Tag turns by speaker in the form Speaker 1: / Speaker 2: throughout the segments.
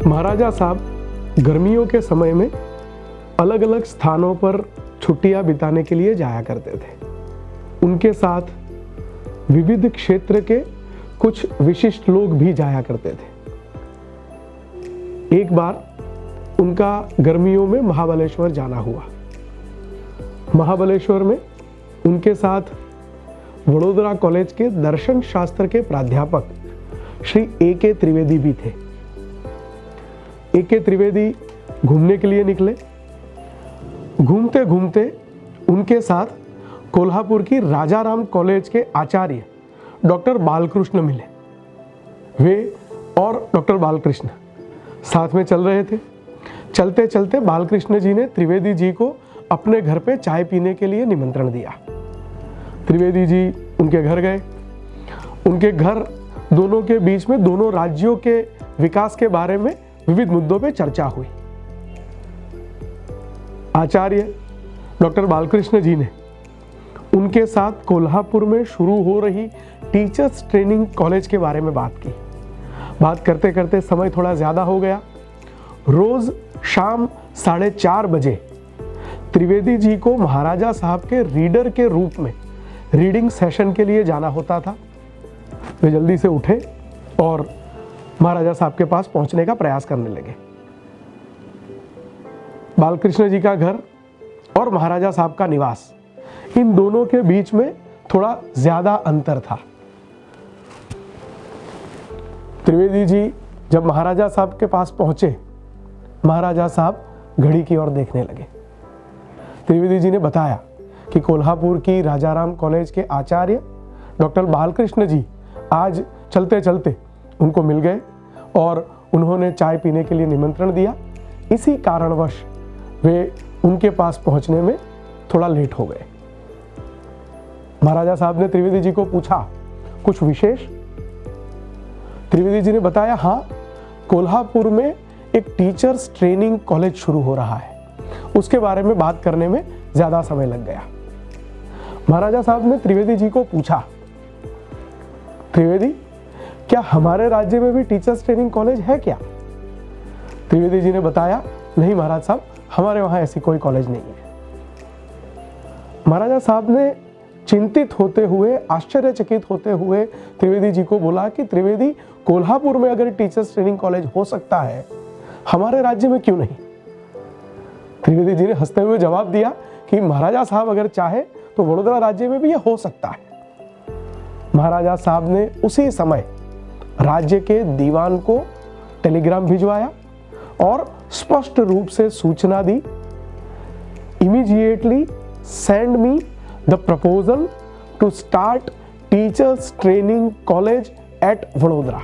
Speaker 1: महाराजा साहब गर्मियों के समय में अलग अलग स्थानों पर छुट्टियां बिताने के लिए जाया करते थे। उनके साथ विविध क्षेत्र के कुछ विशिष्ट लोग भी जाया करते थे। एक बार उनका गर्मियों में महाबलेश्वर जाना हुआ। महाबलेश्वर में उनके साथ वडोदरा कॉलेज के दर्शन शास्त्र के प्राध्यापक श्री ए.के. त्रिवेदी भी थे। ए.के. त्रिवेदी घूमने के लिए निकले। घूमते घूमते उनके साथ कोल्हापुर की राजाराम कॉलेज के आचार्य डॉक्टर बालकृष्ण मिले। वे और डॉक्टर बालकृष्ण साथ में चल रहे थे। चलते चलते बालकृष्ण जी ने त्रिवेदी जी को अपने घर पे चाय पीने के लिए निमंत्रण दिया। त्रिवेदी जी उनके घर गए। उनके घर दोनों के बीच में दोनों राज्यों के विकास के बारे में विविध मुद्दों पे चर्चा हुई। आचार्य डॉक्टर बालकृष्ण जी ने उनके साथ कोल्हापुर में शुरू हो रही टीचर्स ट्रेनिंग कॉलेज के बारे में बात की। बात करते करते समय थोड़ा ज्यादा हो गया। रोज शाम 4:30 बजे त्रिवेदी जी को महाराजा साहब के रीडर के रूप में रीडिंग सेशन के लिए जाना होता था। वे जल्दी से उठे और महाराजा साहब के पास पहुंचने का प्रयास करने लगे। बालकृष्ण जी का घर और महाराजा साहब का निवास, इन दोनों के बीच में थोड़ा ज्यादा अंतर था। त्रिवेदी जी जब महाराजा साहब के पास पहुंचे, महाराजा साहब घड़ी की ओर देखने लगे। त्रिवेदी जी ने बताया कि कोल्हापुर की राजाराम कॉलेज के आचार्य डॉक्टर बालकृष्ण जी आज चलते चलते उनको मिल गए और उन्होंने चाय पीने के लिए निमंत्रण दिया। इसी कारणवश वे उनके पास पहुंचने में थोड़ा लेट हो गए। महाराजा साहब ने त्रिवेदी जी को पूछा, कुछ विशेष? त्रिवेदी जी ने बताया, हाँ, कोल्हापुर में एक टीचर्स ट्रेनिंग कॉलेज शुरू हो रहा है, उसके बारे में बात करने में ज्यादा समय लग गया। महाराजा साहब ने त्रिवेदी जी को पूछा, त्रिवेदी, क्या हमारे राज्य में भी टीचर्स ट्रेनिंग कॉलेज है क्या? त्रिवेदी जी ने बताया, नहीं महाराज साहब, हमारे वहां ऐसी कोई कॉलेज नहीं है। महाराजा साहब ने चिंतित होते हुए, आश्चर्यचकित होते हुए त्रिवेदी जी को बोला कि त्रिवेदी, कोल्हापुर में अगर टीचर्स ट्रेनिंग कॉलेज हो सकता है, हमारे राज्य में क्यों नहीं? त्रिवेदी जी ने हंसते हुए जवाब दिया कि महाराजा साहब अगर चाहे तो वडोदरा राज्य में भी यह हो सकता है। महाराजा साहब ने उसी समय राज्य के दीवान को टेलीग्राम भिजवाया और स्पष्ट रूप से सूचना दी, immediately send me the proposal to start teachers training college at Vadodara.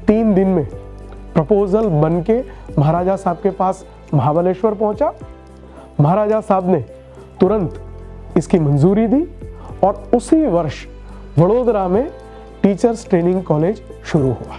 Speaker 1: 3 दिन में प्रपोजल बनके महाराजा साहब के पास महाबलेश्वर पहुंचा। महाराजा साहब ने तुरंत इसकी मंजूरी दी और उसी वर्ष वडोदरा में टीचर्स ट्रेनिंग कॉलेज शुरू हुआ।